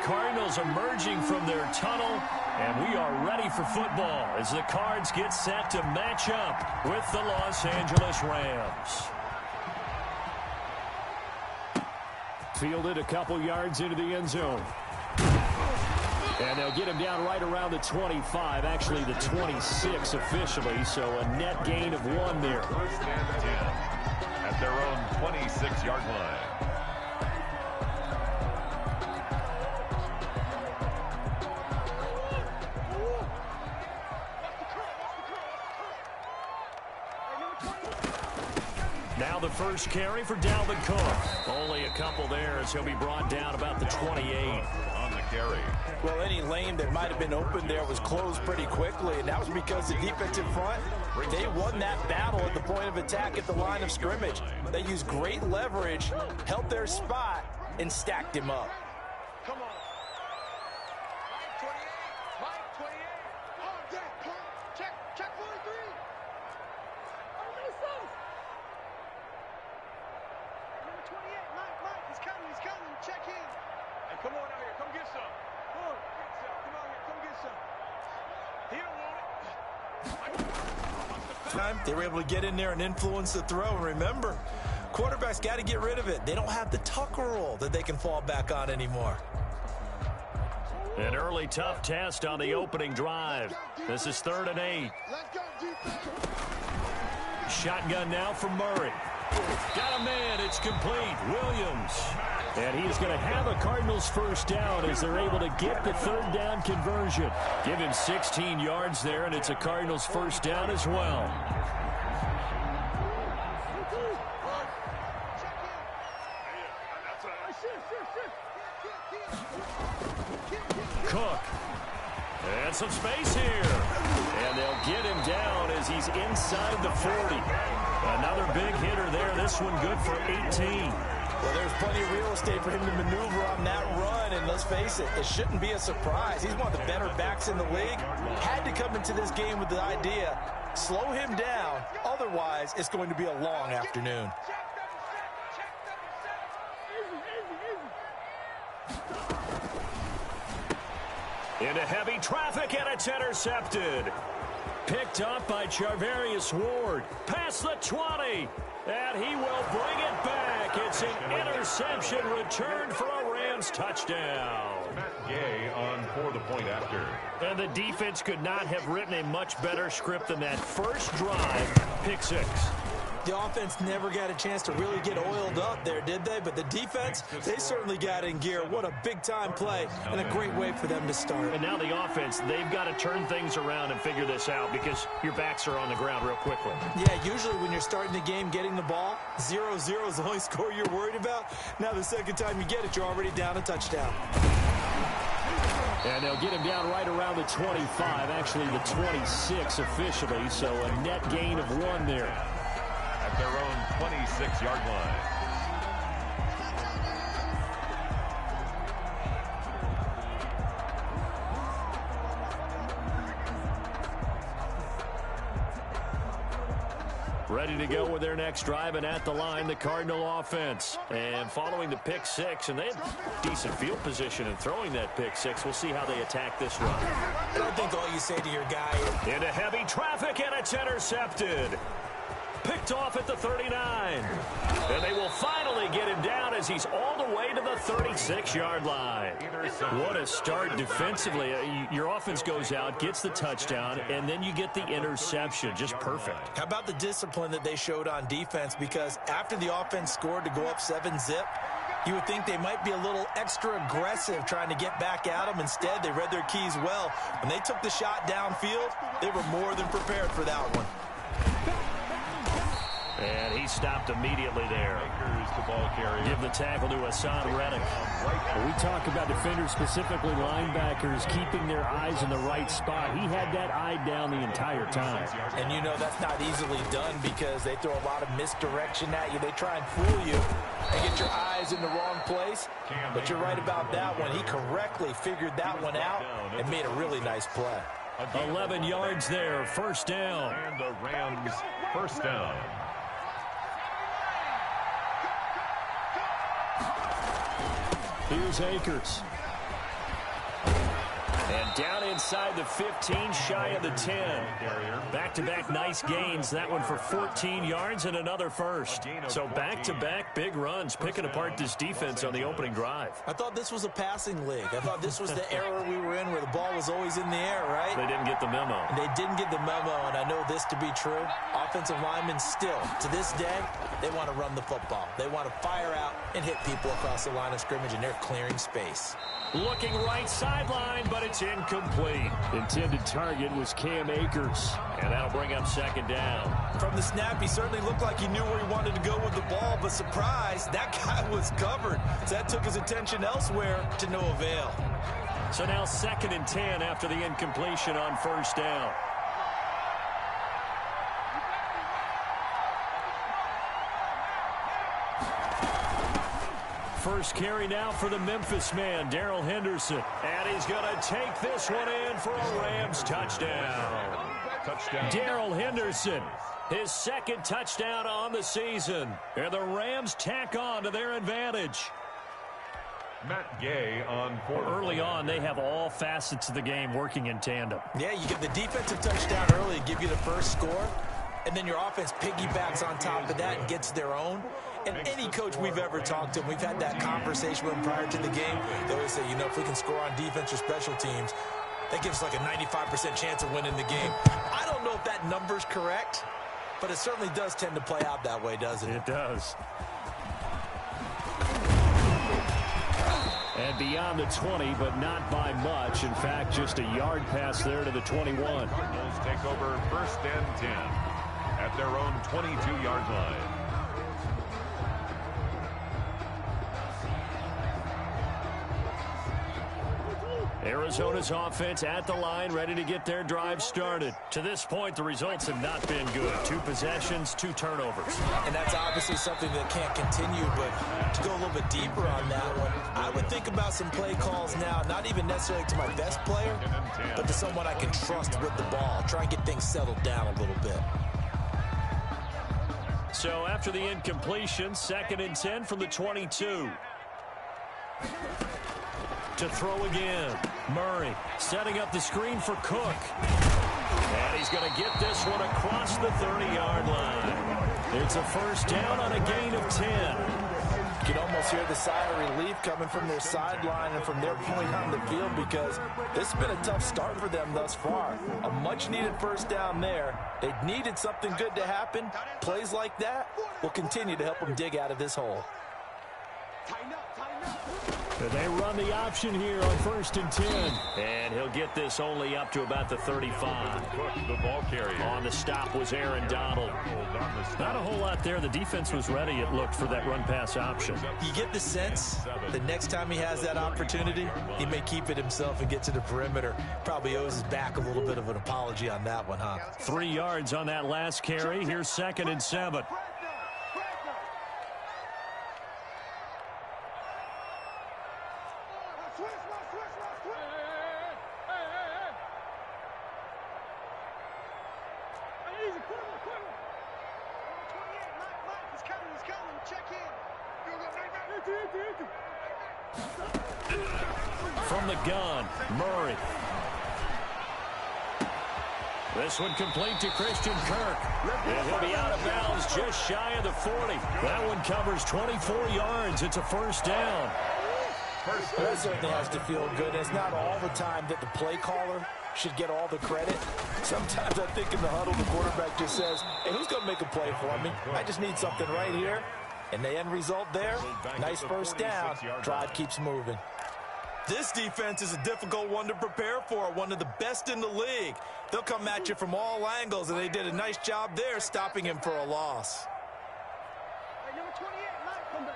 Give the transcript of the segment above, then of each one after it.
Cardinals emerging from their tunnel, and we are ready for football as the Cards get set to match up with the Los Angeles Rams. Fielded a couple yards into the end zone. And they'll get him down right around the 25, actually the 26 officially, so a net gain of 1 there. First and 10 at their own 26-yard line. Now the first carry for Dalvin Cook. Only a couple there as he'll be brought down about the 28. On the carry. Well, any lane that might have been open there was closed pretty quickly, and that was because the defensive front, they won that battle at the point of attack at the line of scrimmage. They used great leverage, held their spot, and stacked him up. Come on. Mike 28. Mike 28. Oh, yeah. Check 43. Number 28. Mike. He's coming. Check in. Hey, come on out here. Come get some. Come on. Come out here. Come get some. He don't want it. They were able to get in there and influence the throw. And remember, quarterbacks got to get rid of it. They don't have the tuck roll that they can fall back on anymore. An early tough test on the opening drive. This is 3rd and 8. Shotgun now for Murray. Got a man. It's complete. Williams. And he's going to have a Cardinals first down as they're able to get the 3rd down conversion. Give him 16 yards there, and it's a Cardinals first down as well. Cook. And some space here. And they'll get him down as he's inside the 40. Another big hitter there. This one good for 18. Well, there's plenty of real estate for him to maneuver on that run, and let's face it, it shouldn't be a surprise. He's one of the better backs in the league. Had to come into this game with the idea, slow him down, otherwise it's going to be a long afternoon. Into heavy traffic, and it's intercepted. Picked up by Charvarius Ward. Past the 20. And he will bring it back. It's an interception returned for a Rams touchdown. Matt Gay on for the point after. And the defense could not have written a much better script than that first drive. Pick 6. The offense never got a chance to really get oiled up there, did they? But the defense, they certainly got in gear. What a big-time play and a great way for them to start. And now the offense, they've got to turn things around and figure this out because your backs are on the ground real quickly. Yeah, usually when you're starting the game getting the ball, 0-0 is the only score you're worried about. Now the second time you get it, you're already down a touchdown. And they'll get him down right around the 25, actually the 26 officially, so a net gain of 1 there. At their own 26-yard line. Ready to go with their next drive, and at the line, the Cardinal offense. And following the pick 6, and they had decent field position in throwing that pick 6. We'll see how they attack this run. I don't think all you say to your guy is... Into heavy traffic, and it's intercepted. Picked off at the 39. And they will finally get him down as he's all the way to the 36-yard line. What a start defensively. Your offense goes out, gets the touchdown, and then you get the interception. Just perfect. How about the discipline that they showed on defense? Because after the offense scored to go up 7-zip, you would think they might be a little extra aggressive trying to get back at them. Instead, they read their keys well. When they took the shot downfield, they were more than prepared for that one. And he stopped immediately there. The ball carrier. Give the tackle to Hassan Reddick. We talk about defenders, specifically linebackers, keeping their eyes in the right spot. He had that eye down the entire time. And you know that's not easily done because they throw a lot of misdirection at you. They try and fool you and get your eyes in the wrong place. But you're right about that one. He correctly figured that one out and made a really nice play. 11 yards there, first down. And the Rams first down. Here's Akers. And down inside the 15, shy of the 10. Back-to-back nice gains. That one for 14 yards and another first. So back-to-back big runs, picking apart this defense on the opening drive. I thought this was a passing league. I thought this was the era we were in where the ball was always in the air, right? They didn't get the memo. And they didn't get the memo, and I know this to be true. Offensive linemen still, to this day, they want to run the football. They want to fire out and hit people across the line of scrimmage, and they're clearing space. Looking right sideline, but it's incomplete. Intended target was Cam Akers, and that'll bring up second down. From the snap, he certainly looked like he knew where he wanted to go with the ball, but surprise, that guy was covered. So that took his attention elsewhere to no avail. So now 2nd and 10 after the incompletion on first down. First carry now for the Memphis man, Darrell Henderson. And he's going to take this one in for a Rams touchdown. Darrell Henderson, his 2nd touchdown on the season. And the Rams tack on to their advantage. Matt Gay on 4. Early on, they have all facets of the game working in tandem. Yeah, you get the defensive touchdown early, give you the first score, and then your offense piggybacks on top of that and gets their own. And any coach we've ever talked to, we've had that conversation with them prior to the game, they always say, you know, if we can score on defense or special teams, that gives us like a 95% chance of winning the game. I don't know if that number's correct, but it certainly does tend to play out that way, doesn't it? It does. And beyond the 20, but not by much. In fact, just a yard pass there to the 21. Cardinals take over 1st and 10 at their own 22-yard line. Arizona's offense at the line, ready to get their drive started. To this point, the results have not been good. 2 possessions, 2 turnovers. And that's obviously something that can't continue, but to go a little bit deeper on that one, I would think about some play calls now, not even necessarily to my best player, but to someone I can trust with the ball. Try and get things settled down a little bit. So after the incompletion, 2nd and 10 from the 22. To throw again. Murray setting up the screen for Cook. And he's going to get this one across the 30-yard line. It's a first down on a gain of 10. You can almost hear the sigh of relief coming from their sideline and from their point on the field because this has been a tough start for them thus far. A much-needed first down there. They needed something good to happen. Plays like that will continue to help them dig out of this hole. They run the option here on 1st and 10. And he'll get this only up to about the 35. The ball carrier. On the stop was Aaron Donald. Not a whole lot there. The defense was ready, it looked, for that run-pass option. You get the sense the next time he has that opportunity, he may keep it himself and get to the perimeter. Probably owes his back a little bit of an apology on that one, huh? 3 yards on that last carry. Here's 2nd and 7. From the gun, Murray. This one complete to Christian Kirk. And he'll be out of bounds just shy of the 40. That one covers 24 yards. It's a first down. That certainly has to feel good. It's not all the time that the play caller should get all the credit. Sometimes I think in the huddle, the quarterback just says, hey, who's going to make a play for me? I just need something right here. And the end result there, nice first down. Drive keeps moving. This defense is a difficult one to prepare for, one of the best in the league. They'll come at you from all angles, and they did a nice job there stopping him for a loss. Hey, number 28, Mike, come back.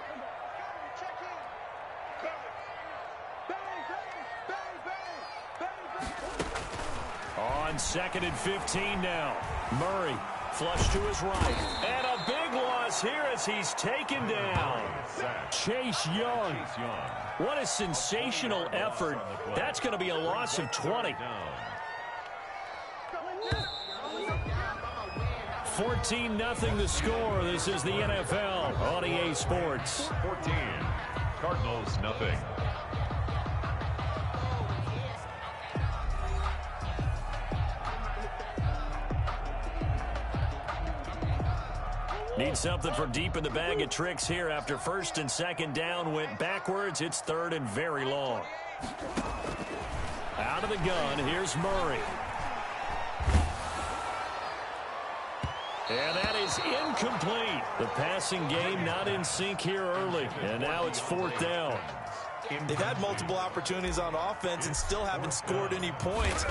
Check in. Bang. On 2nd and 15 now. Murray flush to his right. And a big loss here as he's taken down. Chase Young. What a sensational effort. That's going to be a loss of 20. 14-0 the score. This is the NFL on EA Sports. 14. Cardinals, nothing. Need something from deep in the bag of tricks here after first and second down went backwards. It's third and very long. Out of the gun, here's Murray. And that is incomplete. The passing game not in sync here early. And now it's fourth down. They've had multiple opportunities on offense and still haven't scored any points.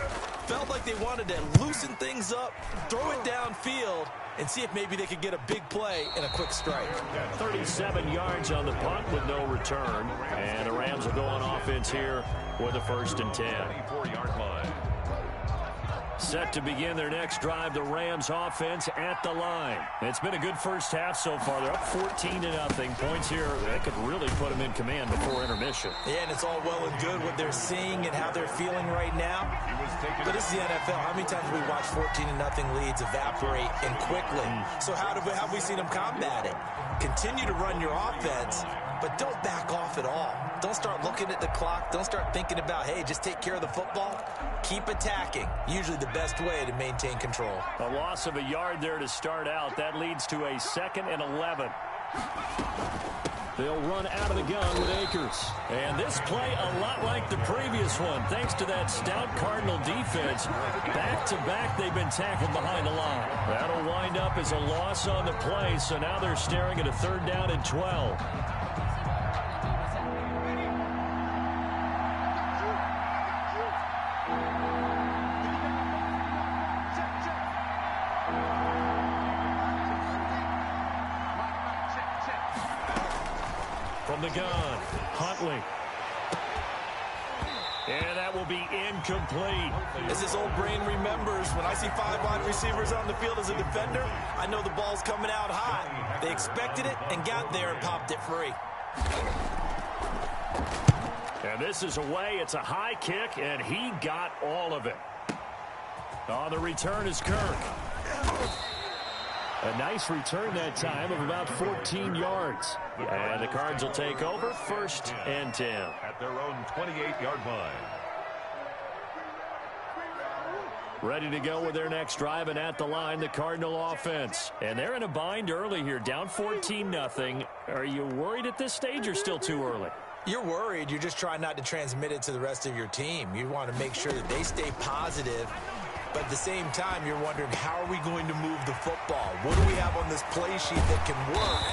Felt like they wanted to loosen things up, throw it downfield, and see if maybe they could get a big play and a quick strike. 37 yards on the punt with no return. And the Rams will go on offense here with a first and 10. 24-yard line. Set to begin their next drive, the Rams offense at the line. It's been a good first half so far. They're up 14-0. Points here, that could really put them in command before intermission. Yeah, and it's all well and good what they're seeing and how they're feeling right now. But this is the NFL. How many times have we watched 14-0 leads evaporate and quickly? So how have we seen them combat it? Continue to run your offense, but don't back off at all. Don't start looking at the clock. Don't start thinking about, hey, just take care of the football. Keep attacking. Usually the best way to maintain control. A loss of a yard there to start out. That leads to a 2nd and 11. They'll run out of the gun with Akers. And this play a lot like the previous one. Thanks to that stout Cardinal defense. Back-to-back, they've been tackled behind the line. That'll wind up as a loss on the play. So now they're staring at a 3rd down and 12. From the gun, Huntley. And that will be incomplete. As his old brain remembers, when I see 5 wide receivers on the field as a defender, I know the ball's coming out hot. They expected it and got there and popped it free. And this is away. It's a high kick, and he got all of it. On the return is Kirk. A nice return that time of about 14 yards. And the Cards will take over 1st and 10. At their own 28-yard line. Ready to go with their next drive, and at the line, the Cardinal offense. And they're in a bind early here, down 14-0. Are you worried at this stage or still too early? You're worried. You're just trying not to transmit it to the rest of your team. You want to make sure that they stay positive. But at the same time, you're wondering, how are we going to move the football? What do we have on this play sheet that can work?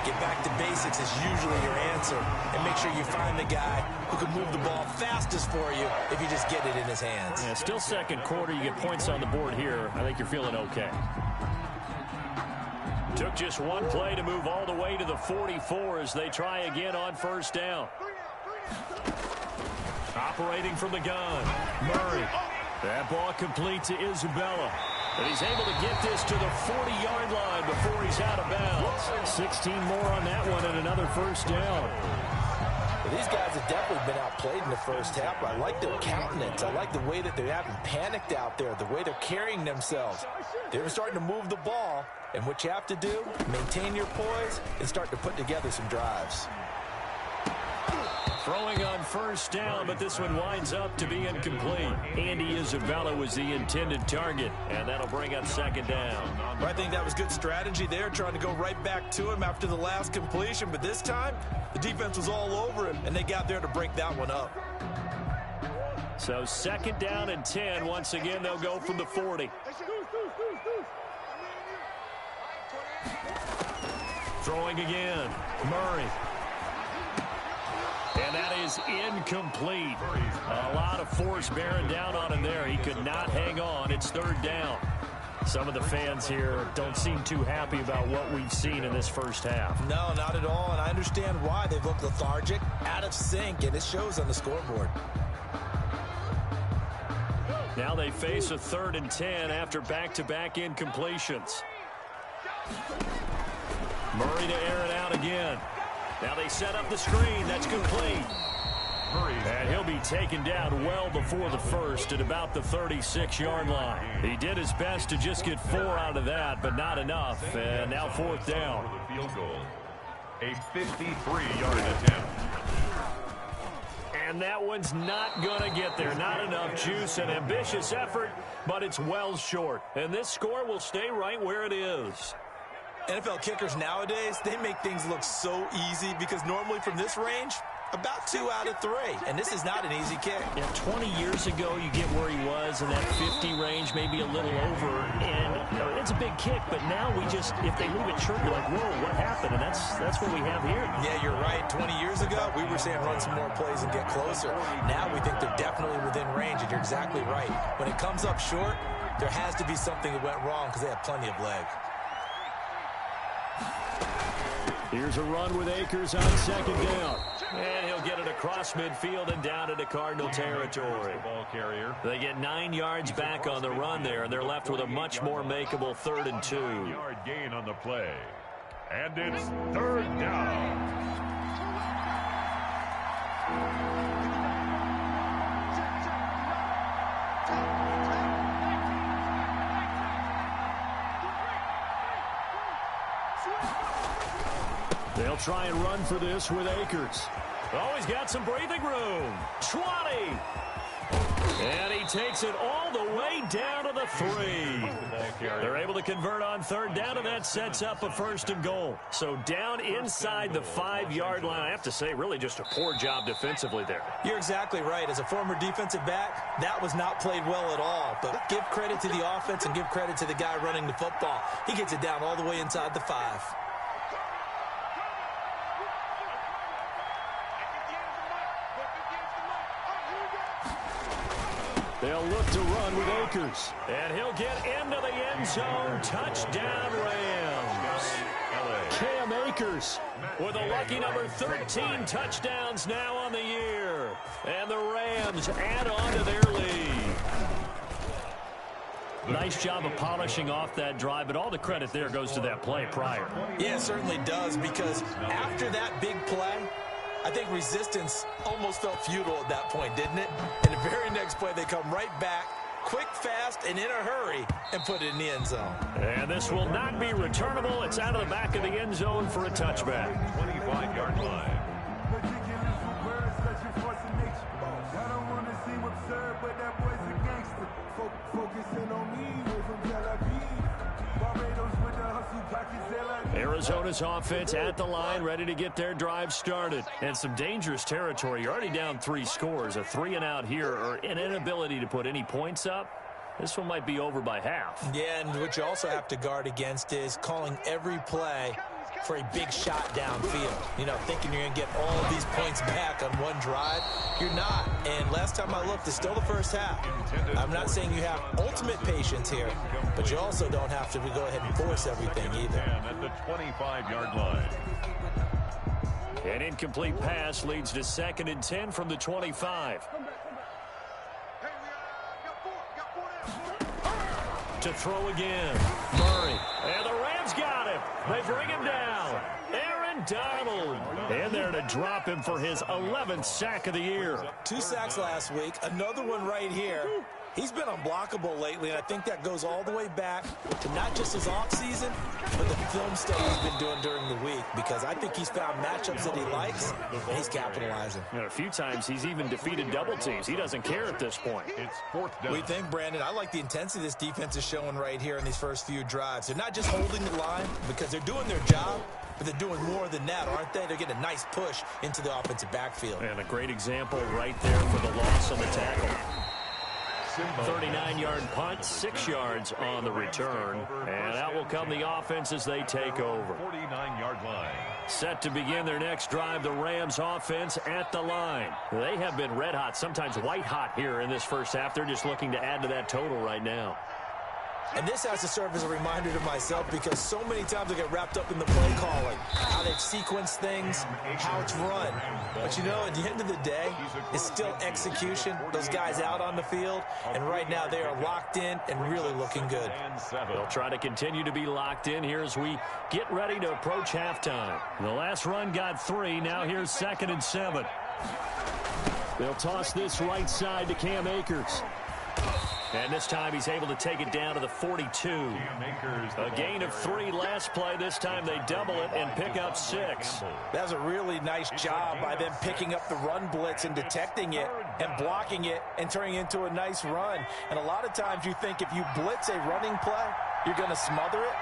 Get back to basics is usually your answer. And make sure you find the guy who can move the ball fastest for you if you just get it in his hands. Yeah, still second quarter. You get points on the board here. I think you're feeling okay. Took just one play to move all the way to the 44 as they try again on 1st down. Operating from the gun, Murray. That ball complete to Isabella. And he's able to get this to the 40-yard line before he's out of bounds. 16 more on that one and another 1st down. Well, these guys have definitely been outplayed in the first half. I like their countenance. I like the way that they haven't panicked out there, the way they're carrying themselves. They're starting to move the ball. And what you have to do, maintain your poise and start to put together some drives. Throwing on 1st down, but this one winds up to be incomplete. Andy Isabella was the intended target, and that'll bring up 2nd down. I think that was good strategy there, trying to go right back to him after the last completion. But this time, the defense was all over him, and they got there to break that one up. So 2nd down and 10. Once again, they'll go from the 40. Throwing again, Murray. And that is incomplete. A lot of force bearing down on him there. He could not hang on. It's 3rd down. Some of the fans here don't seem too happy about what we've seen in this first half. No, not at all, and I understand why. They've looked lethargic, out of sync, and it shows on the scoreboard. Now they face a 3rd and 10 after back-to-back incompletions. Murray to air it out again. Now they set up the screen. That's complete. And he'll be taken down well before the 1st at about the 36-yard line. He did his best to just get 4 out of that, but not enough. And now 4th down. Field goal. A 53-yard attempt. And that one's not going to get there. Not enough juice. An ambitious effort, but it's well short. And this score will stay right where it is. NFL kickers nowadays, they make things look so easy because normally from this range, about 2 out of 3. And this is not an easy kick. Yeah, 20 years ago, you get where he was in that 50 range, maybe a little over. And it's a big kick, but now we just, if they leave it short, you're like, whoa, what happened? And that's what we have here. Yeah, you're right. 20 years ago, we were saying run some more plays and get closer. Now we think they're definitely within range, and you're exactly right. When it comes up short, there has to be something that went wrong because they have plenty of leg. Here's a run with Akers on second down. And he'll get it across midfield and down into Cardinal territory. Ball carrier. They get 9 yards back on the run there, and they're left with a much more makeable 3rd and 2. Yard gain on the play. And it's 3rd down. They'll try and run for this with Akers. Oh, he's got some breathing room. 20. And he takes it all the way down to the 3. They're able to convert on 3rd down, and that sets up a 1st and goal. So down inside the 5-yard line. I have to say, really just a poor job defensively there. You're exactly right. As a former defensive back, that was not played well at all. But give credit to the offense and give credit to the guy running the football. He gets it down all the way inside the 5. They'll look to run with Akers. And he'll get into the end zone. Touchdown, Rams. Cam Akers with a lucky number 13 touchdowns now on the year. And the Rams add on to their lead. Nice job of polishing off that drive, but all the credit there goes to that play prior. Yeah, it certainly does, because after that big play, I think resistance almost felt futile at that point, didn't it? And the very next play, they come right back, quick, fast, and in a hurry, and put it in the end zone. And this will not be returnable. It's out of the back of the end zone for a touchback. 25-yard line. Arizona's offense at the line, ready to get their drive started. And some dangerous territory. You're already down 3 scores. A 3-and-out here, or an inability to put any points up. This one might be over by half. Yeah, and what you also have to guard against is calling every play for a big shot downfield. You know, thinking you're going to get all of these points back on one drive. You're not. And last time I looked, it's still the first half. I'm not saying you have ultimate patience here, but you also don't have to go ahead and force everything either. At the 25-yard line. An incomplete pass leads to 2nd and 10 from the 25. To throw again. Murray. And the Rams got him. They bring him down. Aaron Donald in there to drop him for his 11th sack of the year. 2 sacks last week. Another one right here. He's been unblockable lately, and I think that goes all the way back to not just his offseason, but the film study he's been doing during the week, because I think he's found matchups that he likes, and he's capitalizing. And a few times he's even defeated double teams. He doesn't care at this point. It's 4th down. We think, Brandon, I like the intensity this defense is showing right here in these first few drives. They're not just holding the line because they're doing their job, but they're doing more than that, aren't they? They're getting a nice push into the offensive backfield. And a great example right there for the loss on the tackle. 39-yard punt, 6 yards on the return. And out will come the offense as they take over. 49-yard line. Set to begin their next drive, the Rams offense at the line. They have been red hot, sometimes white hot here in this first half. They're just looking to add to that total right now. And this has to serve as a reminder to myself, because so many times I get wrapped up in the play calling, how they've sequenced things, how it's run. But, you know, at the end of the day, it's still execution. Those guys out on the field, and right now they are locked in and really looking good. They'll try to continue to be locked in here as we get ready to approach halftime. The last run got 3. Now here's 2nd and 7. They'll toss this right side to Cam Akers. And this time he's able to take it down to the 42. A gain of 3 last play. This time they double it and pick up 6. That was a really nice job by them picking up the run blitz and detecting it and blocking it and turning it into a nice run. And a lot of times you think if you blitz a running play, you're going to smother it.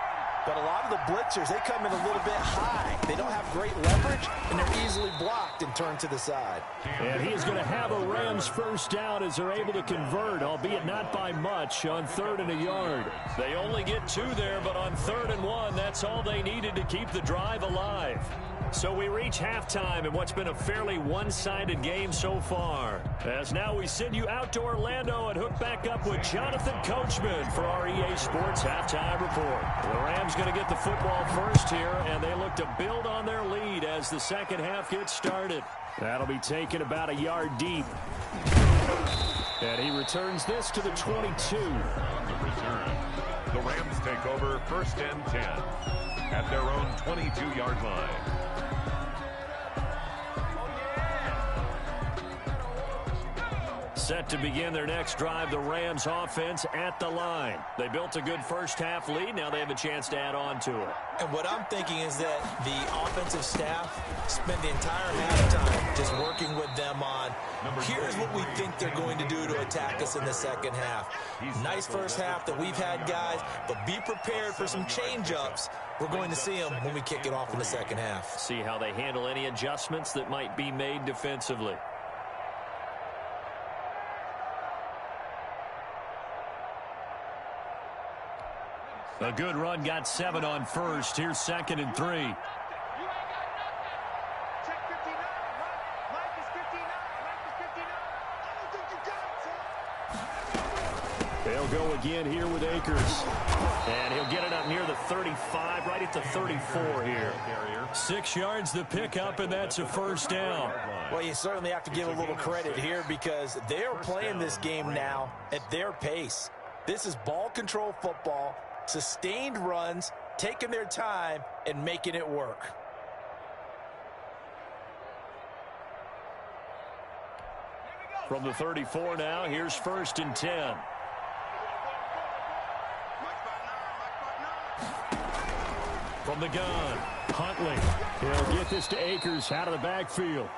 But a lot of the blitzers, they come in a little bit high. They don't have great leverage, and they're easily blocked and turned to the side. And he is going to have a Rams first down as they're able to convert, albeit not by much, on 3rd and a yard. They only get 2 there, but on 3rd and 1, that's all they needed to keep the drive alive. So we reach halftime in what's been a fairly one-sided game so far. As now we send you out to Orlando and hook back up with Jonathan Coachman for our EA Sports Halftime Report. The Rams going to get the football first here, and they look to build on their lead as the second half gets started. That'll be taken about a yard deep. And he returns this to the 22. On the return, the Rams take over 1st and 10 at their own 22-yard line. Set to begin their next drive, the Rams offense at the line. They built a good first half lead. Now they have a chance to add on to it. And what I'm thinking is that the offensive staff spend the entire halftime just working with them on, here's what we think they're going to do to attack us in the second half. Nice first half that we've had, guys, but be prepared for some change-ups. We're going to see them when we kick it off in the second half. See how they handle any adjustments that might be made defensively. A good run, got 7 on first. Here's 2nd and 3. You ain't got nothing. Check 59. Mike is 59. Mike is 59. I don't think you got it, son. They'll go again here with Akers. And he'll get it up near the 35, right at the 34 here. 6 yards the pickup, and that's a first down. Well, you certainly have to give a little credit here because they're playing this game now at their pace. This is ball control football. Sustained runs, taking their time, and making it work. From the 34 now, here's 1st and 10. From the gun, Huntley. He'll get this to Akers out of the backfield.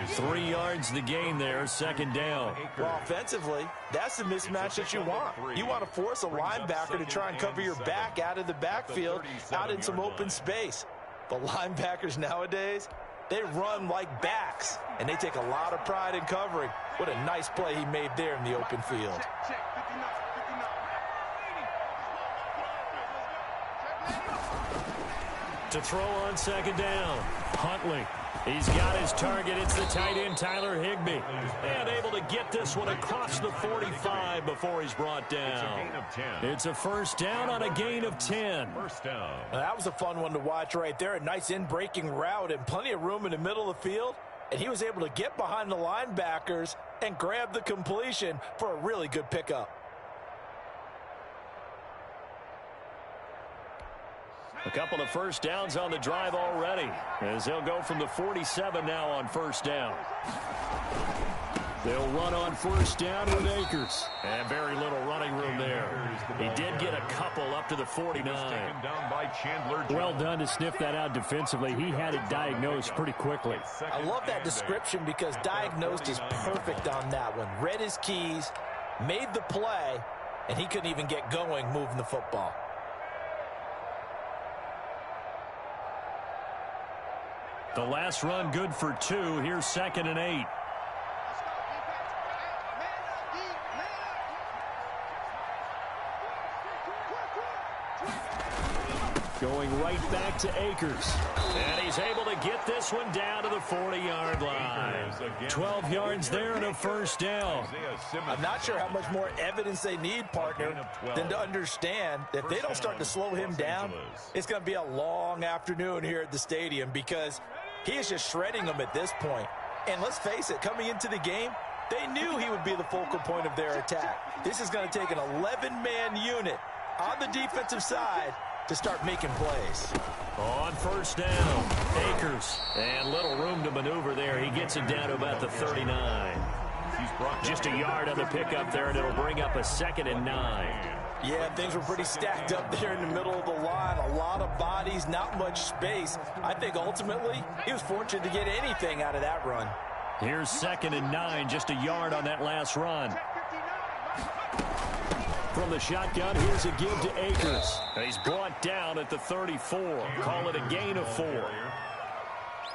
3 yards the gain there, 2nd down. Well, offensively, that's the mismatch that you want. You want to force a linebacker to try and cover your back out of the backfield, out in some open space. But linebackers nowadays, they run like backs, and they take a lot of pride in covering. What a nice play he made there in the open field. To throw on 2nd down, Huntley. He's got his target. It's the tight end, Tyler Higbee. And able to get this one across the 45 before he's brought down. It's a first down on a gain of 10. First down. That was a fun one to watch right there. A nice in-breaking route and plenty of room in the middle of the field. And he was able to get behind the linebackers and grab the completion for a really good pickup. A couple of first downs on the drive already, as they'll go from the 47 now on first down. They'll run on first down with Akers. And very little running room there. He did get a couple up to the 49. Well done to sniff that out defensively. He had it diagnosed pretty quickly. I love that description because diagnosed is perfect on that one. Read his keys, made the play, and he couldn't even get going moving the football. The last run good for 2. Here's 2nd and 8. Going right back to Akers. And he's able to get this one down to the 40-yard line. 12 yards there and a first down. I'm not sure how much more evidence they need, partner, than to understand that if they don't start to slow him down, it's going to be a long afternoon here at the stadium because he is just shredding them at this point. And let's face it, coming into the game, they knew he would be the focal point of their attack. This is going to take an 11-man unit on the defensive side to start making plays. On first down, Akers. And little room to maneuver there. He gets it down to about the 39. Just a yard on the pickup there, and it'll bring up a 2nd and 9. Yeah, things were pretty stacked up there in the middle of the line. A lot of bodies, not much space. I think ultimately he was fortunate to get anything out of that run. Here's 2nd and 9, just a yard on that last run. From the shotgun, here's a give to Akers. He's brought down at the 34. Call it a gain of 4.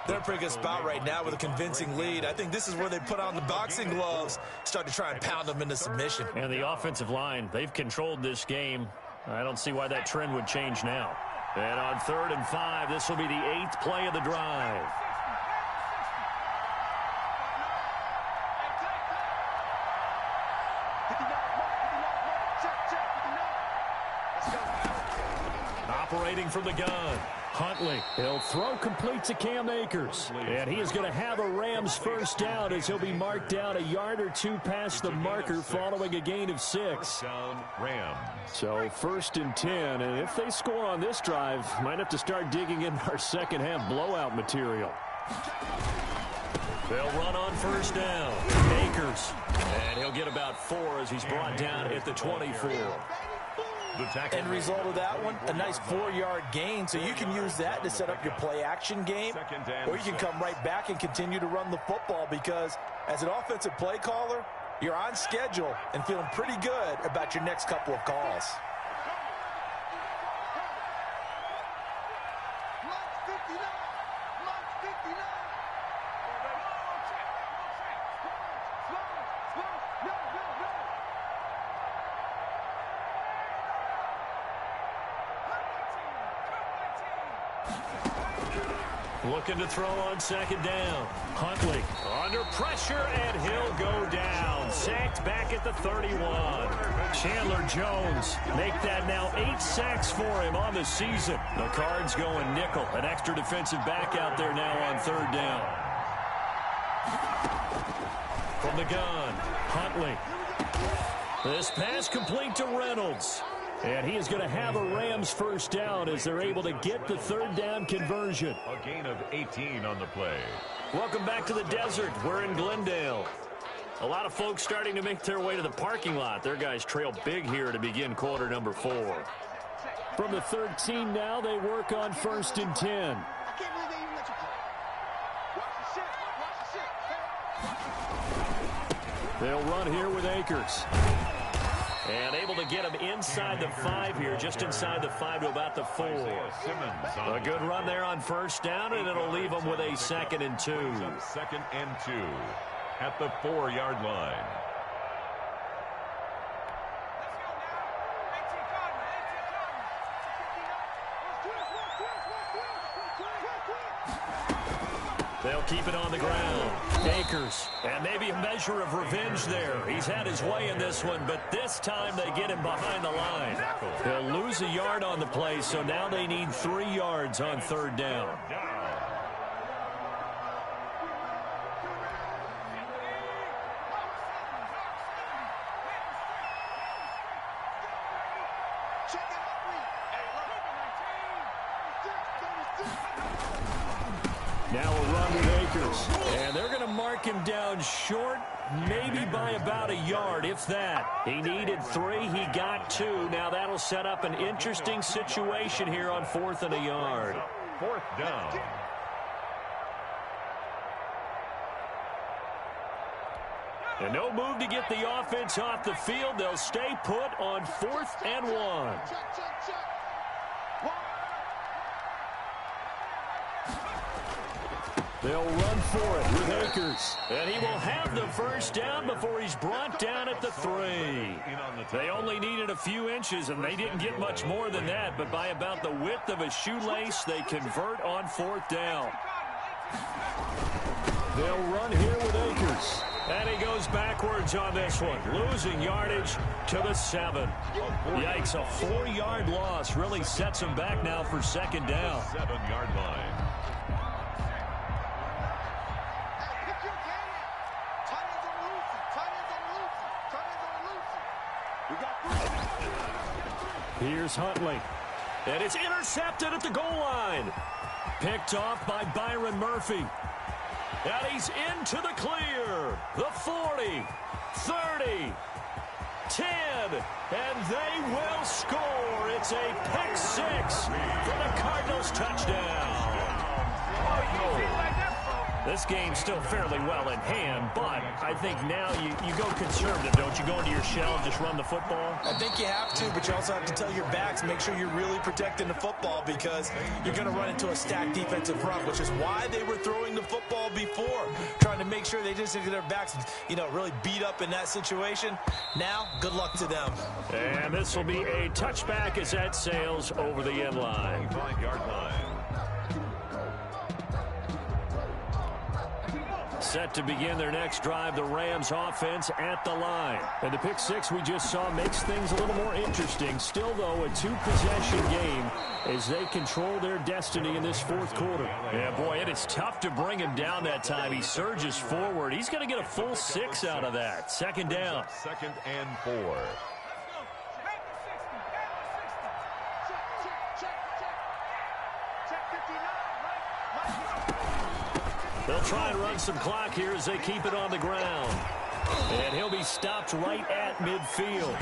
They're in a pretty good spot right now with a convincing lead. I think this is where they put on the boxing gloves, start to try and pound them into submission. And the offensive line, they've controlled this game. I don't see why that trend would change now. And on 3rd and 5, this will be the 8th play of the drive. Operating from the gun, Huntley. He'll throw complete to Cam Akers. And he is going to have a Rams first down as he'll be marked down a yard or 2 past the marker following a gain of 6. Down Rams. So 1st and 10. And if they score on this drive, might have to start digging in our second half blowout material. They'll run on 1st down. Akers. And he'll get about 4 as he's brought down at the 24. The End result of that one, a nice 4-yard gain, so you can use that to set up your play-action game, or you can come right back and continue to run the football because as an offensive play caller, you're on schedule and feeling pretty good about your next couple of calls. Looking to throw on 2nd down. Huntley under pressure, and he'll go down. Sacked back at the 31. Chandler Jones make that now 8 sacks for him on the season. The Cards going nickel. An extra defensive back out there now on 3rd down. From the gun, Huntley. This pass complete to Reynolds. And he is going to have a Rams first down as they're able to get the 3rd down conversion. A gain of 18 on the play. Welcome back to the desert. We're in Glendale. A lot of folks starting to make their way to the parking lot. Their guys trail big here to begin quarter number 4. From the 13 now, they work on 1st and 10. I can't believe they even let you play. Watch the shit. They'll run here with Akers. And able to get him inside the 5 here, just inside the 5 to about the 4. A good run there on 1st down, and it'll leave them with a 2nd and 2. 2nd and 2 at the 4-yard line. They'll keep it on the ground. Akers, and maybe a measure of revenge there. He's had his way in this one, but this time they get him behind the line. They'll lose a yard on the play, so now they need 3 yards on 3rd down. Now a run with Akers. And they're going to mark him down short, maybe by about a yard, if that. He needed 3. He got 2. Now that'll set up an interesting situation here on 4th and a yard. 4th down. And no move to get the offense off the field. They'll stay put on 4th and 1. They'll run for it with Akers. And he will have the first down before he's brought down at the 3. They only needed a few inches, and they didn't get much more than that. But by about the width of a shoelace, they convert on 4th down. They'll run here with Akers. And he goes backwards on this one, losing yardage to the 7. Yikes, a 4-yard loss really sets him back now for 2nd down. 7-yard line. Here's Huntley. And it's intercepted at the goal line. Picked off by Byron Murphy. And he's into the clear. The 40, 30, 10, and they will score. It's a pick 6 for the Cardinals touchdown. This game's still fairly well in hand, but I think now you go conservative, don't you? Go into your shell and just run the football? I think you have to, but you also have to tell your backs, make sure you're really protecting the football because you're going to run into a stacked defensive front, which is why they were throwing the football before, trying to make sure they just get their backs, really beat up in that situation. Now, good luck to them. And this will be a touchback as that sails over the end line. 5-yard line. Set to begin their next drive, the Rams offense at the line. And the pick six we just saw makes things a little more interesting. Still, though, a two-possession game as they control their destiny in this fourth quarter. Yeah, boy, it is tough to bring him down that time. He surges forward. He's going to get a full 6 out of that. Second down. 2nd and 4. They'll try and run some clock here as they keep it on the ground. And he'll be stopped right at midfield.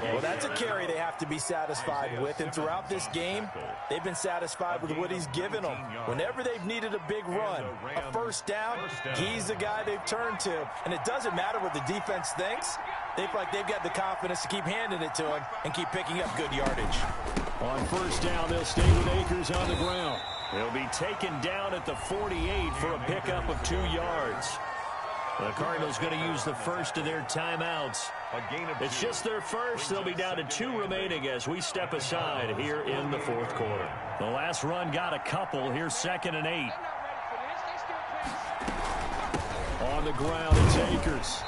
Well, that's a carry they have to be satisfied with. And throughout this game, they've been satisfied with what he's given them. Whenever they've needed a big run, a first down, he's the guy they've turned to. And it doesn't matter what the defense thinks. They feel like they've got the confidence to keep handing it to him and keep picking up good yardage. On first down, they'll stay with Akers on the ground. He'll be taken down at the 48 for a pickup of 2 yards. The Cardinals going to use the first of their timeouts. It's just their first. They'll be down to 2 remaining as we step aside here in the fourth quarter. The last run got a couple. Here's 2nd and 8. On the ground, it's Akers.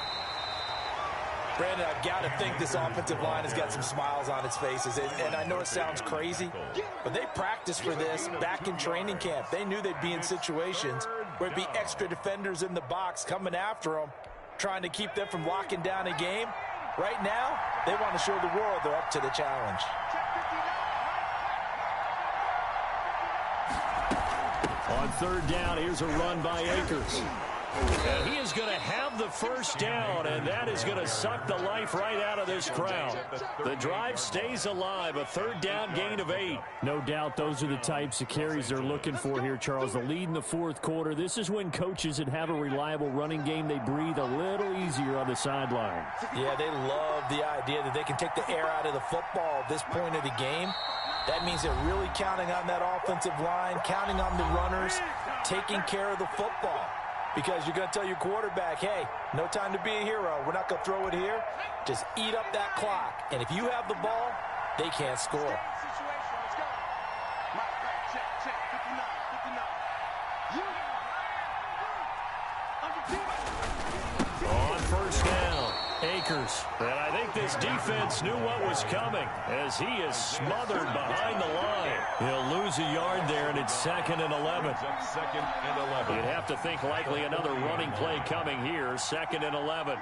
Brandon, I've got to think this offensive line has got some smiles on its faces. And I know it sounds crazy, but they practiced for this back in training camp. They knew they'd be in situations where it'd be extra defenders in the box coming after them, trying to keep them from locking down a game. Right now, they want to show the world they're up to the challenge. On third down, here's a run by Akers. And he is going to have the first down, and that is going to suck the life right out of this crowd. The drive stays alive, a third down gain of 8. No doubt those are the types of carries they're looking for here, Charles. The lead in the fourth quarter. This is when coaches that have a reliable running game, they breathe a little easier on the sideline. Yeah, they love the idea that they can take the air out of the football at this point of the game. That means they're really counting on that offensive line, counting on the runners, taking care of the football. Because you're going to tell your quarterback, hey, no time to be a hero. We're not going to throw it here. Just eat up that clock. And if you have the ball, they can't score. On first down, Akers. And I think this defense knew what was coming as he is smothered behind the line. He'll lose a yard there, and it's 2nd and 11. 2nd and 11. You'd have to think likely another running play coming here, 2nd and 11.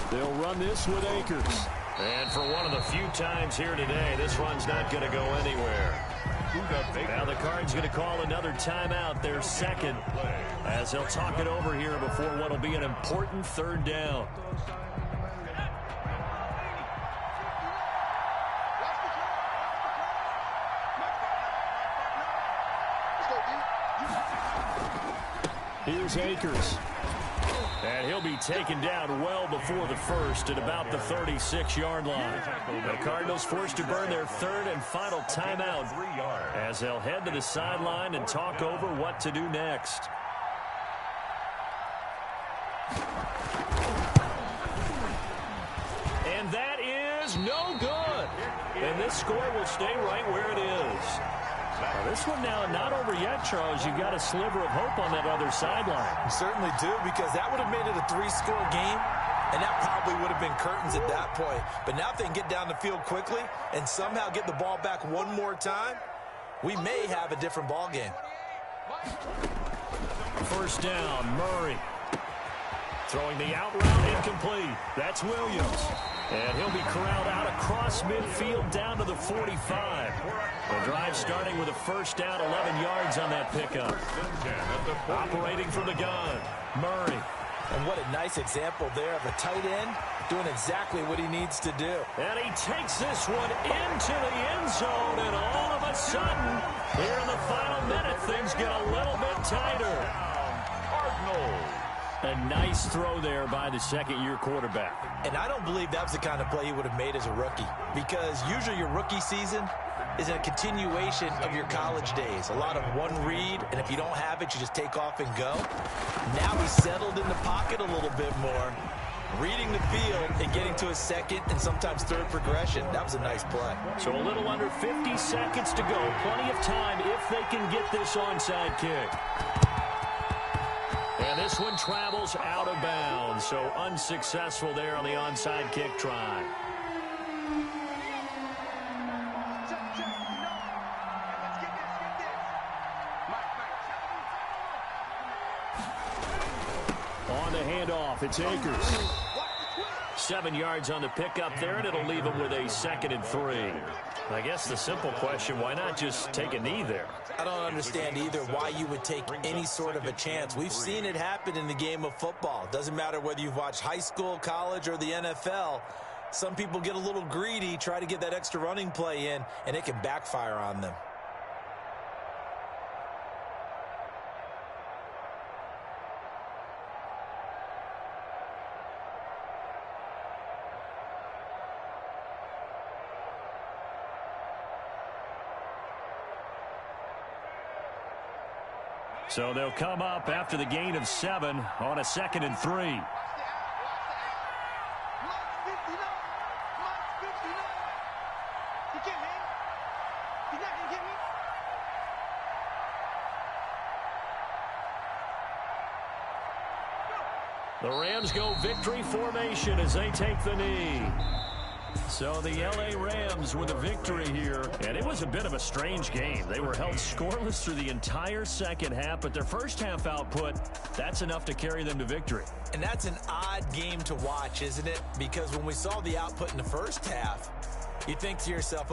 They'll run this with Akers. And for one of the few times here today, this run's not going to go anywhere. Now the Cards going to call another timeout, their second, as they'll talk it over here before what will be an important third down. Here's Akers. And he'll be taken down well before the first at about the 36-yard line. The Cardinals forced to burn their third and final timeout as they'll head to the sideline and talk over what to do next. And that is no good. And this score will stay right where it is. Now, this one now not over yet, Charles. You've got a sliver of hope on that other sideline. You certainly do, because that would have made it a 3-score game, and that probably would have been curtains at that point. But now if they can get down the field quickly and somehow get the ball back one more time, we may have a different ball game. First down, Murray. Throwing the out route incomplete. That's Williams. And he'll be corralled out across midfield down to the 45. The drive starting with a first down, 11 yards on that pickup. Operating from the gun, Murray. And what a nice example there of a tight end doing exactly what he needs to do. And he takes this one into the end zone, and all of a sudden, here in the final minute, things get a little bit tighter. Cardinals. A nice throw there by the second-year quarterback. And I don't believe that was the kind of play he would have made as a rookie, because usually your rookie season is a continuation of your college days. A lot of one read, and if you don't have it, you just take off and go. Now he's settled in the pocket a little bit more, reading the field and getting to a second and sometimes third progression. That was a nice play. So a little under 50 seconds to go. Plenty of time if they can get this onside kick. And this one travels out of bounds, so unsuccessful there on the onside kick try. On the handoff, it's Akers. 7 yards on the pickup there, and it'll leave him with a 2nd and 3. I guess the simple question, why not just take a knee there? I don't understand either why you would take any sort of a chance. We've seen it happen in the game of football. Doesn't matter whether you've watched high school, college, or the NFL. Some people get a little greedy, try to get that extra running play in, and it can backfire on them. So they'll come up after the gain of 7 on a 2nd and 3. You get me? He's not going to get me? The Rams go victory formation as they take the knee. So the L.A. Rams with a victory here. And it was a bit of a strange game. They were held scoreless through the entire second half, but their first half output, that's enough to carry them to victory. And that's an odd game to watch, isn't it? Because when we saw the output in the first half, you think to yourself,